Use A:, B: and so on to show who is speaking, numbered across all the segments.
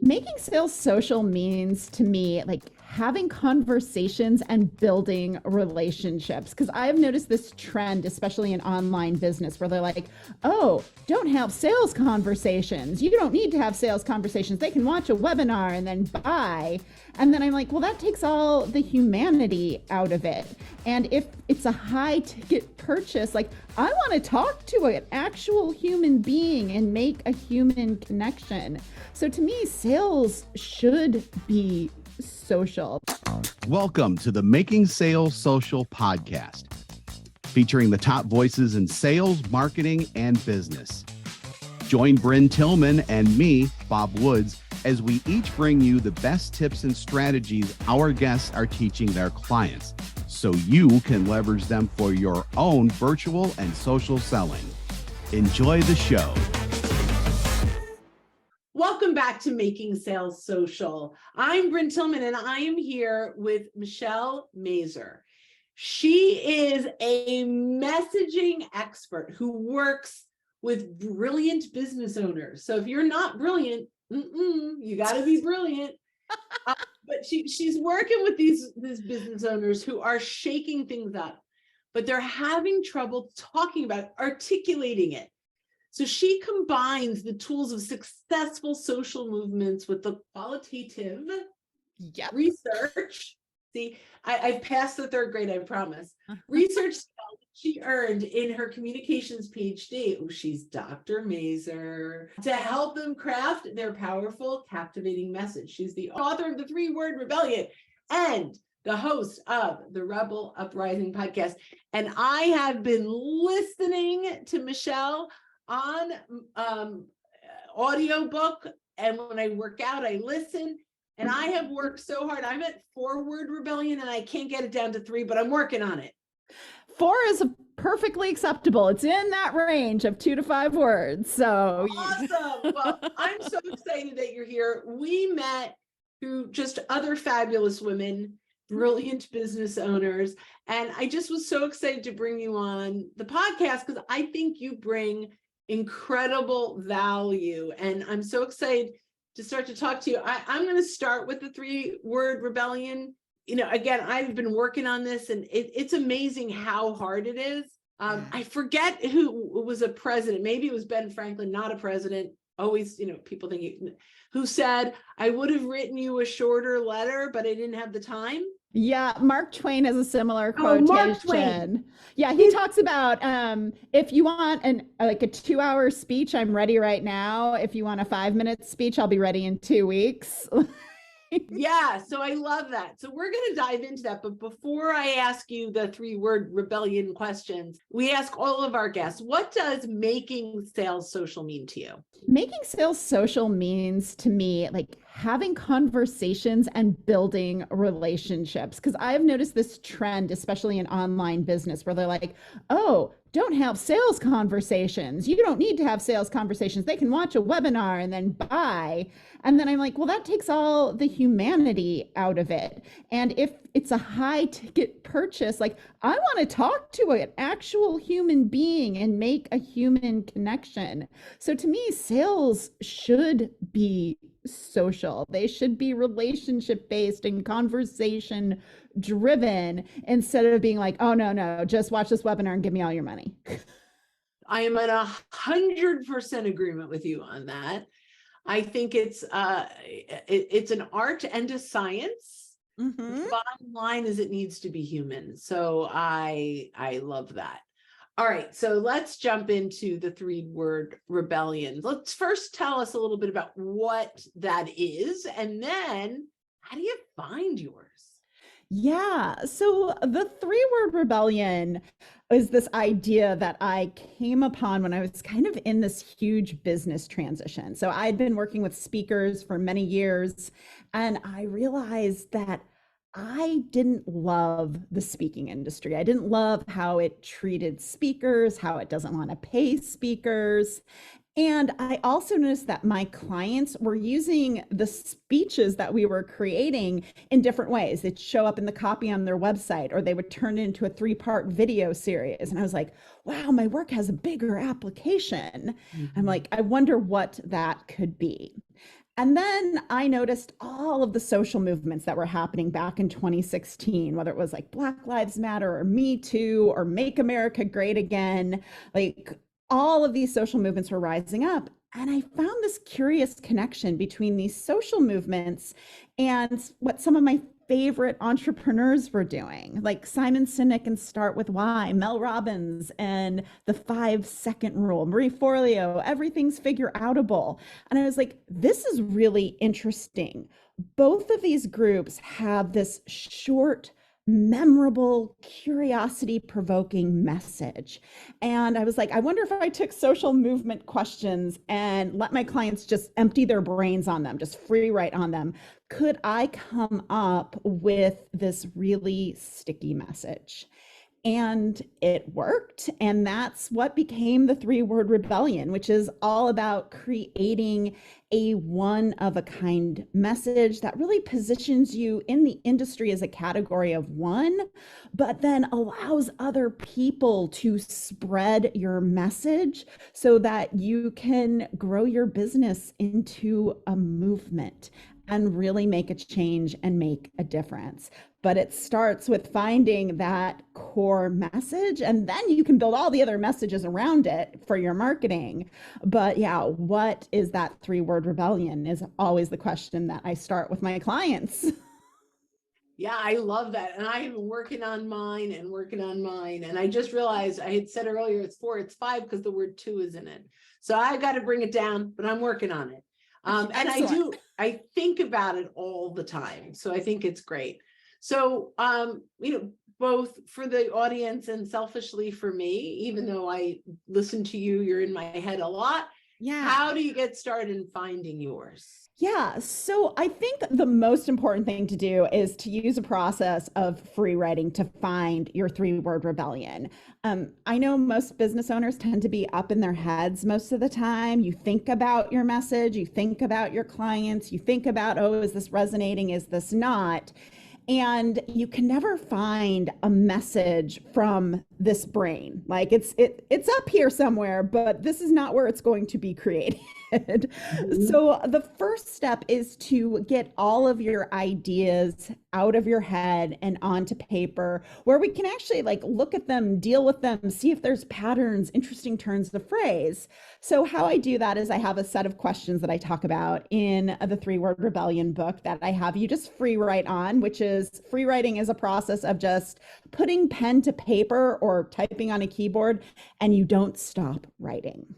A: Making sales social means to me like having conversations and building relationships. Because I've noticed this trend, especially in online business, where they're like, oh, don't have sales conversations. You don't need to have sales conversations. They can watch a webinar and then buy. And then I'm like, well, that takes all the humanity out of it. And if it's a high ticket purchase, like I want to talk to an actual human being and make a human connection. So to me, sales should be social.
B: Welcome to the Making Sales Social podcast, featuring the top voices in sales, marketing, and business. Join Bryn Tillman and me, Bob Woods, as we each bring you the best tips and strategies our guests are teaching their clients, so you can leverage them for your own virtual and social selling. Enjoy the show.
C: Welcome back to Making Sales Social. I'm Bryn Tillman, and I am here with Michelle Mazur. She is a messaging expert who works with brilliant business owners. So if you're not brilliant, you got to be brilliant. But she's working with these business owners who are shaking things up, but they're having trouble talking about it, articulating it. So she combines the tools of successful social movements with the qualitative research. See, I've passed the third grade, I promise. Research she earned in her communications Ph.D. Oh, she's Dr. Mazur, to help them craft their powerful, captivating message. She's the author of the 3-Word Rebellion and the host of the Rebel Uprising podcast. And I have been listening to Michelle on audiobook, and when I work out, I listen. And I have worked so hard. I'm at 4-Word Rebellion, and I can't get it down to 3, but I'm working on it.
A: 4 is perfectly acceptable. It's in that range of 2 to 5 words. So
C: awesome. Well, I'm so excited that you're here. We met through just other fabulous women, brilliant business owners. And I just was so excited to bring you on the podcast because I think you bring incredible value. And I'm so excited to start to talk to you. I'm going to start with the 3-Word Rebellion. You know, again, I've been working on this, and it's amazing how hard it is. I forget who was a president. Maybe it was Ben Franklin, not a president. Always, you know, people think who said, I would have written you a shorter letter, but I didn't have the time.
A: Yeah, Mark Twain has a similar quotation. Yeah, he talks about if you want a 2-hour speech, I'm ready right now. If you want a 5-minute speech, I'll be ready in 2 weeks.
C: Yeah, so I love that. So we're going to dive into that. But before I ask you the 3-Word Rebellion questions, we ask all of our guests, what does making sales social mean to you?
A: Making sales social means to me like having conversations and building relationships. Because I've noticed this trend, especially in online business, where they're like, oh, don't have sales conversations. You don't need to have sales conversations. They can watch a webinar and then buy. And then I'm like, well, that takes all the humanity out of it. And if it's a high ticket purchase, like I want to talk to an actual human being and make a human connection. So to me, sales should be social. They should be relationship based and conversation driven instead of being like, oh, no, just watch this webinar and give me all your money.
C: I am in 100% agreement with you on that. I think it's an art and a science. The bottom line is it needs to be human. So I love that. All right, so let's jump into the 3-Word Rebellion. Let's first tell us a little bit about what that is, and then how do you find yours?
A: Yeah, so the 3-Word Rebellion is this idea that I came upon when I was kind of in this huge business transition. So I'd been working with speakers for many years, and I realized that I didn't love the speaking industry. I didn't love how it treated speakers, how it doesn't want to pay speakers. And I also noticed that my clients were using the speeches that we were creating in different ways. They'd show up in the copy on their website, or they would turn it into a 3-part video series. And I was like, wow, my work has a bigger application. I'm like, I wonder what that could be. And then I noticed all of the social movements that were happening back in 2016, whether it was like Black Lives Matter or Me Too or Make America Great Again. Like all of these social movements were rising up. And I found this curious connection between these social movements and what some of my favorite entrepreneurs were doing, like Simon Sinek and Start With Why, Mel Robbins and the 5 second rule, Marie Forleo, everything's figure outable. And I was like, this is really interesting. Both of these groups have this short, memorable, curiosity provoking message. And I was like, I wonder if I took social movement questions and let my clients just empty their brains on them, just free write on them, could I come up with this really sticky message? And it worked. And that's what became the 3 word rebellion, which is all about creating a one of a kind message that really positions you in the industry as a category of one, but then allows other people to spread your message so that you can grow your business into a movement and really make a change and make a difference. But it starts with finding that core message, and then you can build all the other messages around it for your marketing. But yeah, what is that 3 word rebellion is always the question that I start with my clients.
C: Yeah, I love that. And I have been working on mine and working on mine. And I just realized I had said earlier it's 4, it's 5 because the word 2 is in it. So I got to bring it down, but I'm working on it. And I think about it all the time. So I think it's great. So, both for the audience and selfishly for me, even though I listen to you, you're in my head a lot.
A: Yeah.
C: How do you get started in finding yours?
A: Yeah, so I think the most important thing to do is to use a process of free writing to find your 3 word rebellion. I know most business owners tend to be up in their heads most of the time. You think about your message, you think about your clients, you think about, oh, is this resonating? Is this not? And you can never find a message from this brain. Like it's up here somewhere, but this is not where it's going to be created. Mm-hmm. So the first step is to get all of your ideas out of your head and onto paper, where we can actually like look at them, deal with them, see if there's patterns, interesting turns of phrase. So how I do that is I have a set of questions that I talk about in the 3 word rebellion book that I have you just free write on, which is free writing is a process of just putting pen to paper or typing on a keyboard, and you don't stop writing.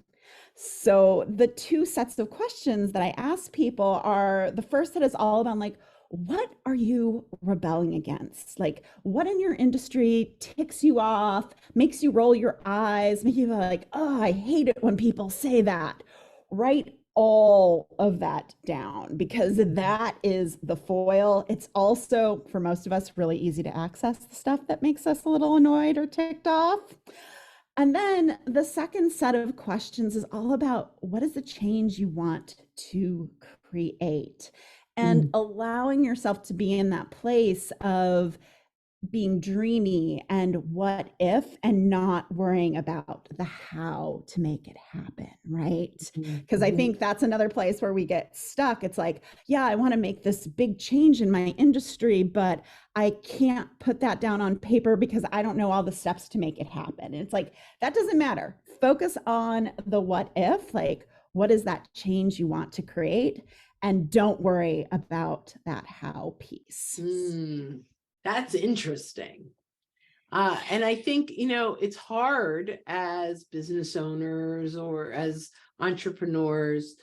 A: So the 2 sets of questions that I ask people are, the first set is all about like, what are you rebelling against? Like, what in your industry ticks you off, makes you roll your eyes, make you like, oh, I hate it when people say that. Write all of that down, because that is the foil. It's also, for most of us, really easy to access the stuff that makes us a little annoyed or ticked off. And then the second set of questions is all about, what is the change you want to create? And allowing yourself to be in that place of being dreamy and what if, and not worrying about the how to make it happen, right? Because I think that's another place where we get stuck. It's like, yeah, I want to make this big change in my industry, but I can't put that down on paper because I don't know all the steps to make it happen. And it's like, that doesn't matter. Focus on the what if, like, what is that change you want to create? And don't worry about that how piece.
C: That's interesting. And I think, it's hard as business owners or as entrepreneurs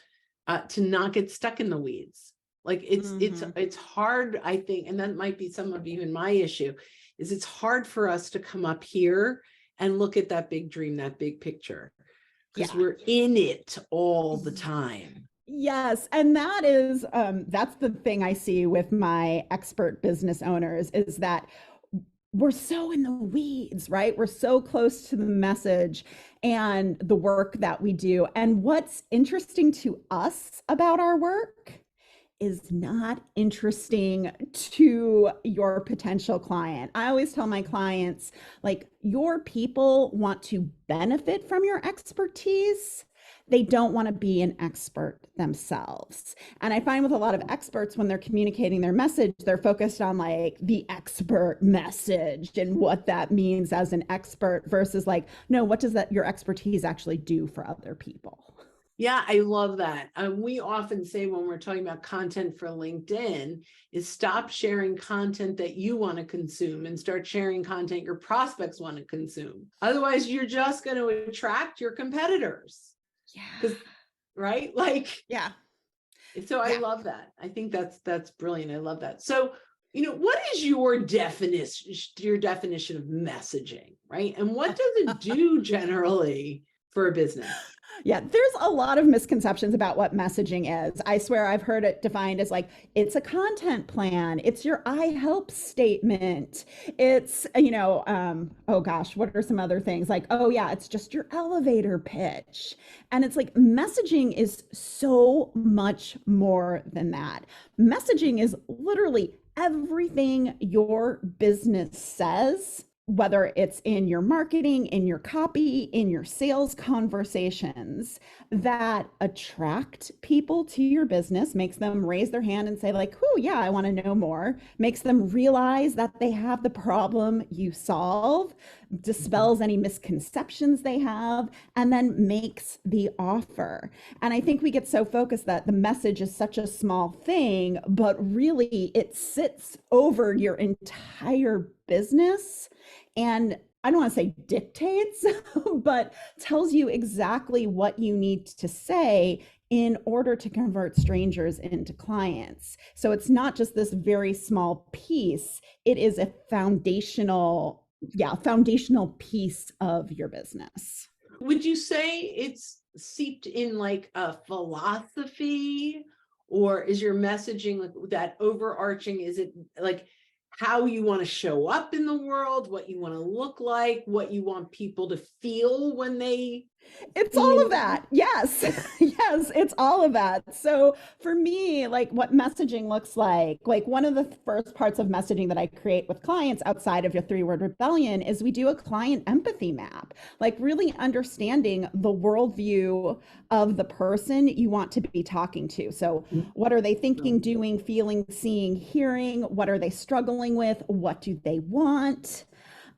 C: to not get stuck in the weeds. Like it's hard, I think, and that might be some of even my issue, is it's hard for us to come up here and look at that big dream, that big picture, because we're in it all the time.
A: Yes. And that is, that's the thing I see with my expert business owners, is that we're so in the weeds, right? We're so close to the message and the work that we do. And what's interesting to us about our work is not interesting to your potential client. I always tell my clients, like, your people want to benefit from your expertise, They don't want to be an expert themselves. And I find with a lot of experts, when they're communicating their message, they're focused on like the expert message and what that means as an expert versus like, no, what does that your expertise actually do for other people?
C: Yeah, I love that. We often say when we're talking about content for LinkedIn is stop sharing content that you want to consume and start sharing content your prospects want to consume. Otherwise, you're just going to attract your competitors.
A: Yeah.
C: Right? Like,
A: yeah.
C: So I love that. I think that's brilliant. I love that. So, what is your definition of messaging, right? And what does it do generally for a business?
A: Yeah, there's a lot of misconceptions about what messaging is. I swear I've heard it defined as like, it's a content plan. It's your I help statement. It's, oh gosh, what are some other things? Like, oh yeah, it's just your elevator pitch. And it's like, messaging is so much more than that. Messaging is literally everything your business says, whether it's in your marketing, in your copy, in your sales conversations, that attract people to your business, makes them raise their hand and say like, oh yeah, I want to know more, makes them realize that they have the problem you solve, dispels any misconceptions they have, and then makes the offer. And I think we get so focused that the message is such a small thing, but really it sits over your entire business and I don't want to say dictates, but tells you exactly what you need to say in order to convert strangers into clients. So it's not just this very small piece, it is a foundational piece of your business.
C: Would you say it's seeped in like a philosophy, or is your messaging like that overarching? Is it like how you want to show up in the world, what you want to look like, what you want people to feel when they
A: It's all of that. Yes. Yes, it's all of that. So for me, like what messaging looks like one of the first parts of messaging that I create with clients outside of your 3-word rebellion is we do a client empathy map, like really understanding the worldview of the person you want to be talking to. So what are they thinking, doing, feeling, seeing, hearing? What are they struggling with? What do they want?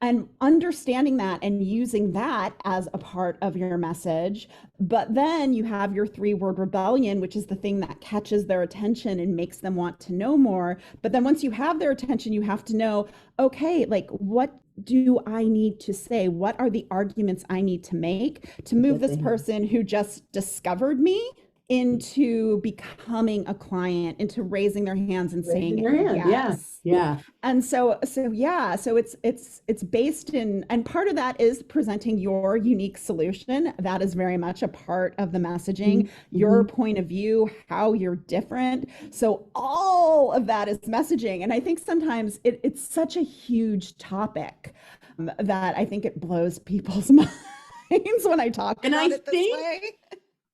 A: And understanding that and using that as a part of your message. But then you have your 3-word rebellion, which is the thing that catches their attention and makes them want to know more. But then once you have their attention, you have to know, okay, like what do I need to say? What are the arguments I need to make to move this person who just discovered me into becoming a client, into raising their hands and saying yes.
C: Yeah.
A: And so it's based in, and part of that is presenting your unique solution. That is very much a part of the messaging, your point of view, how you're different. So all of that is messaging. And I think sometimes it's such a huge topic that I think it blows people's minds when I talk about it this way.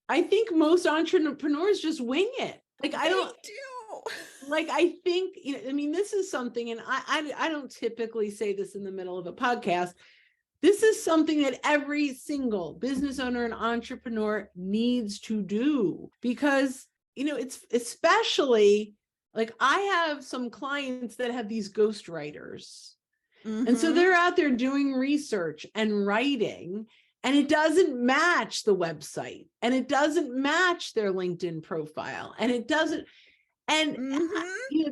C: I think most entrepreneurs just wing it. Like I don't do. Like I think, I mean, this is something, and I don't typically say this in the middle of a podcast. This is something that every single business owner and entrepreneur needs to do because, it's especially like I have some clients that have these ghostwriters. And so they're out there doing research and writing, and it doesn't match the website, and it doesn't match their LinkedIn profile, and it doesn't. And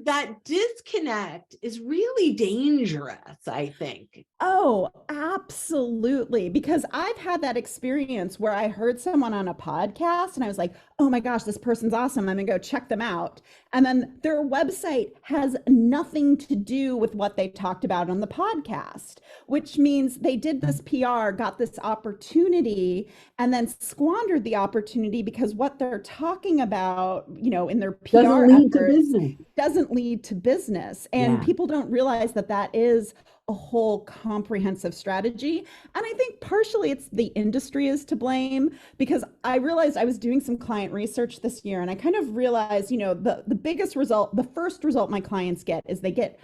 C: that disconnect is really dangerous, I think.
A: Oh, absolutely. Because I've had that experience where I heard someone on a podcast and I was like, oh my gosh, this person's awesome. I'm going to go check them out. And then their website has nothing to do with what they talked about on the podcast, which means they did this PR, got this opportunity, and then squandered the opportunity because what they're talking about, in their PR doesn't lead to business. And people don't realize that is a whole comprehensive strategy. And I think partially it's the industry is to blame, because I realized I was doing some client research this year and I kind of realized, the biggest result, the first result my clients get is they get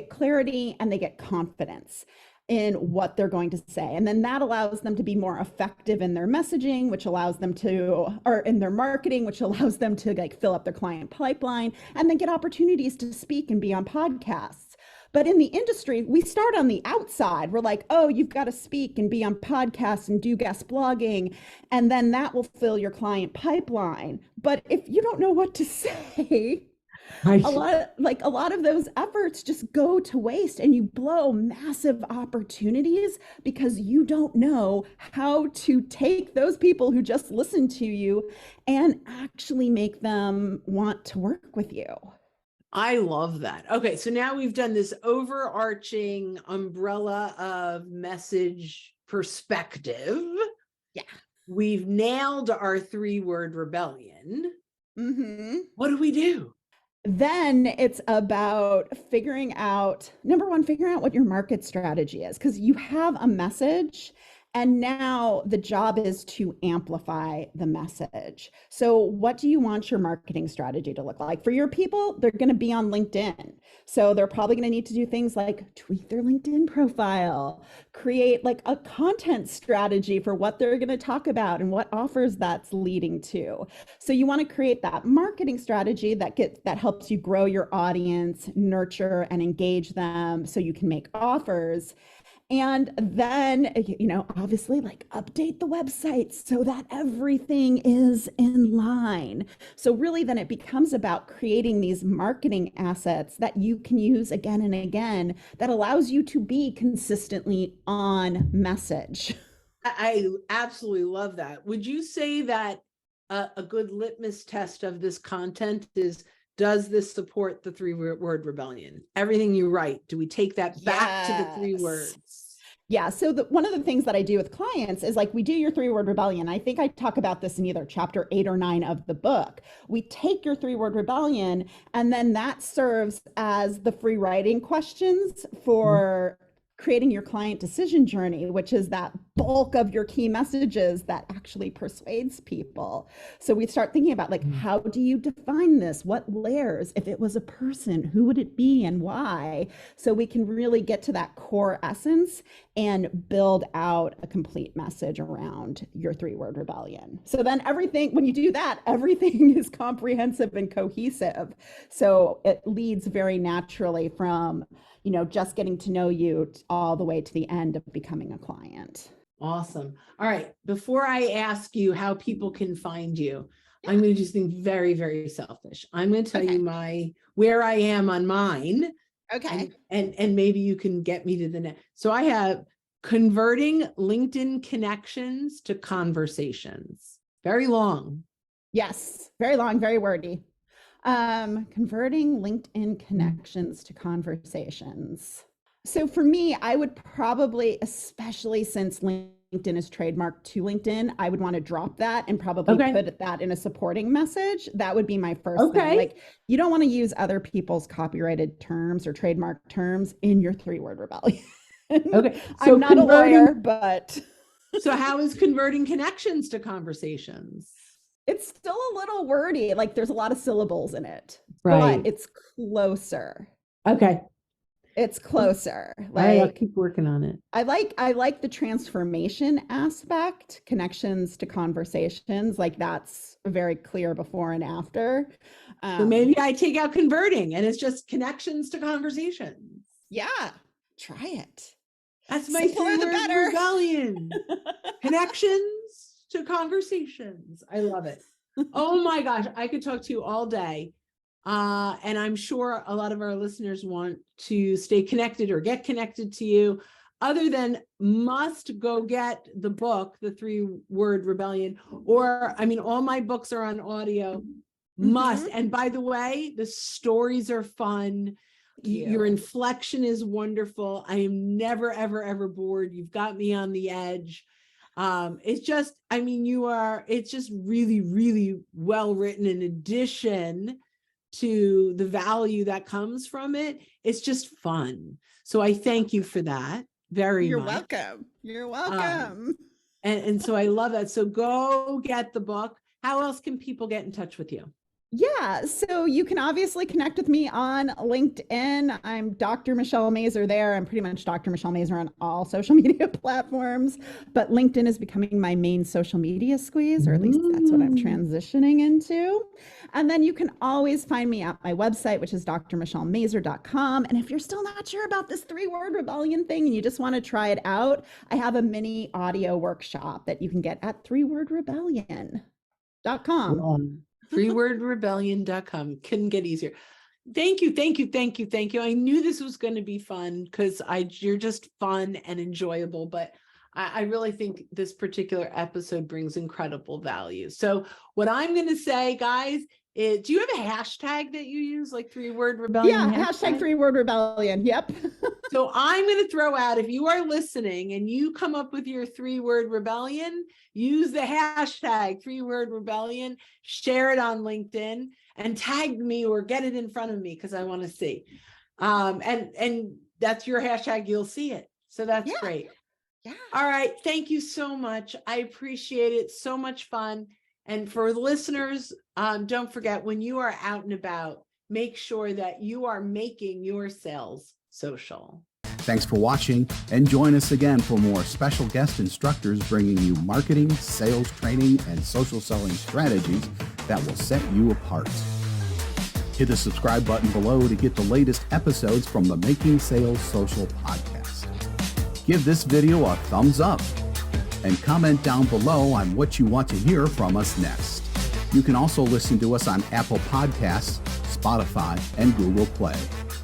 A: clarity and they get confidence. in what they're going to say. And then that allows them to be more effective in their messaging, which allows them to, or in their marketing, which allows them to like fill up their client pipeline and then get opportunities to speak and be on podcasts. But in the industry, we start on the outside. We're like, oh, you've got to speak and be on podcasts and do guest blogging, and then that will fill your client pipeline. But if you don't know what to say,
C: Right.
A: a lot of those efforts just go to waste, and you blow massive opportunities because you don't know how to take those people who just listen to you and actually make them want to work with you.
C: I love that. Okay, so now we've done this overarching umbrella of message perspective.
A: Yeah.
C: We've nailed our 3-word rebellion.
A: Mm-hmm.
C: What do we do?
A: Then it's about figuring out, number one, figuring out what your market strategy is, because you have a message and now the job is to amplify the message. So what do you want your marketing strategy to look like? For your people, they're going to be on LinkedIn. So they're probably going to need to do things like tweak their LinkedIn profile, create like a content strategy for what they're going to talk about and what offers that's leading to. So you want to create that marketing strategy that helps you grow your audience, nurture and engage them so you can make offers. And then, obviously, like update the website so that everything is in line. So really, then it becomes about creating these marketing assets that you can use again and again that allows you to be consistently on message.
C: I absolutely love that. Would you say that a good litmus test of this content is, does this support the 3-word rebellion? Everything you write, do we take that back to the 3 words?
A: Yeah. So one of the things that I do with clients is like, we do your 3-word rebellion. I think I talk about this in either chapter 8 or 9 of the book. We take your 3-word rebellion, and then that serves as the free writing questions for creating your client decision journey, which is that bulk of your key messages that actually persuades people. So we start thinking about like, how do you define this? What layers? If it was a person, who would it be and why? So we can really get to that core essence and build out a complete message around your 3-word rebellion. So then everything, when you do that, everything is comprehensive and cohesive. So it leads very naturally from just getting to know you all the way to the end of becoming a client.
C: Awesome. All right. Before I ask you how people can find you, I'm going to do something very, very selfish. I'm going to tell you where I am on mine.
A: Okay.
C: And maybe you can get me to the next. So I have converting LinkedIn connections to conversations. Very long.
A: Yes. Very long, very wordy. Converting LinkedIn connections to conversations. So for me, I would probably, especially since LinkedIn is trademarked to LinkedIn, I would want to drop that and probably put that in a supporting message. That would be my first thing. Like, you don't want to use other people's copyrighted terms or trademark terms in your 3-word rebellion.
C: Okay.
A: So I'm not a lawyer, but.
C: So how is converting connections to conversations?
A: It's still a little wordy. Like, there's a lot of syllables in it, but it's closer.
C: Okay.
A: It's closer.
C: Like, I'll keep working on it.
A: I like the transformation aspect, connections to conversations. Like, that's very clear before and after.
C: So maybe I take out converting and it's just connections to conversations.
A: Yeah, try it.
C: That's my 3-word rebellion. Connections to conversations. I love it. Oh my gosh, I could talk to you all day. And I'm sure a lot of our listeners want to stay connected or get connected to you, other than must go get the book, The 3-Word Rebellion, or, I mean, all my books are on audio, must. And by the way, the stories are fun. Your inflection is wonderful. I am never, ever, ever bored. You've got me on the edge. It's just, I mean, it's just really, really well written. In addition to the value that comes from it, it's just fun. So I thank you for that very much.
A: Welcome. You're welcome.
C: And so I love that. So go get the book. How else can people get in touch with you?
A: Yeah, so you can obviously connect with me on LinkedIn. I'm Dr. Michelle Mazur there. I'm pretty much Dr. Michelle Mazur on all social media platforms, but LinkedIn is becoming my main social media squeeze, or at least that's what I'm transitioning into. And then you can always find me at my website, which is drmichellemazur.com. And if you're still not sure about this 3-word rebellion thing and you just want to try it out, I have a mini audio workshop that you can get at 3wordrebellion.com.
C: 3wordrebellion.com. Couldn't get easier. Thank you, thank you, thank you, thank you. I knew this was going to be fun because you're just fun and enjoyable, but I really think this particular episode brings incredible value. So what I'm going to say, guys, is, do you have a hashtag that you use, like 3-word rebellion?
A: Yeah, hashtag 3-word rebellion. Yep.
C: So I'm going to throw out, if you are listening and you come up with your 3-word rebellion, use the hashtag 3-word rebellion, share it on LinkedIn and tag me or get it in front of me because I want to see. And that's your hashtag, you'll see it. So that's great.
A: Yeah.
C: All right. Thank you so much. I appreciate it. So much fun. And for listeners, don't forget, when you are out and about, make sure that you are making your sales social.
B: Thanks for watching, and join us again for more special guest instructors bringing you marketing, sales training, and social selling strategies that will set you apart. Hit the subscribe button below to get the latest episodes from the Making Sales Social podcast. Give this video a thumbs up and comment down below on what you want to hear from us next. You can also listen to us on Apple Podcasts, Spotify, and Google Play.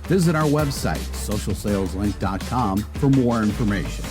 B: Visit our website, socialsaleslink.com, for more information.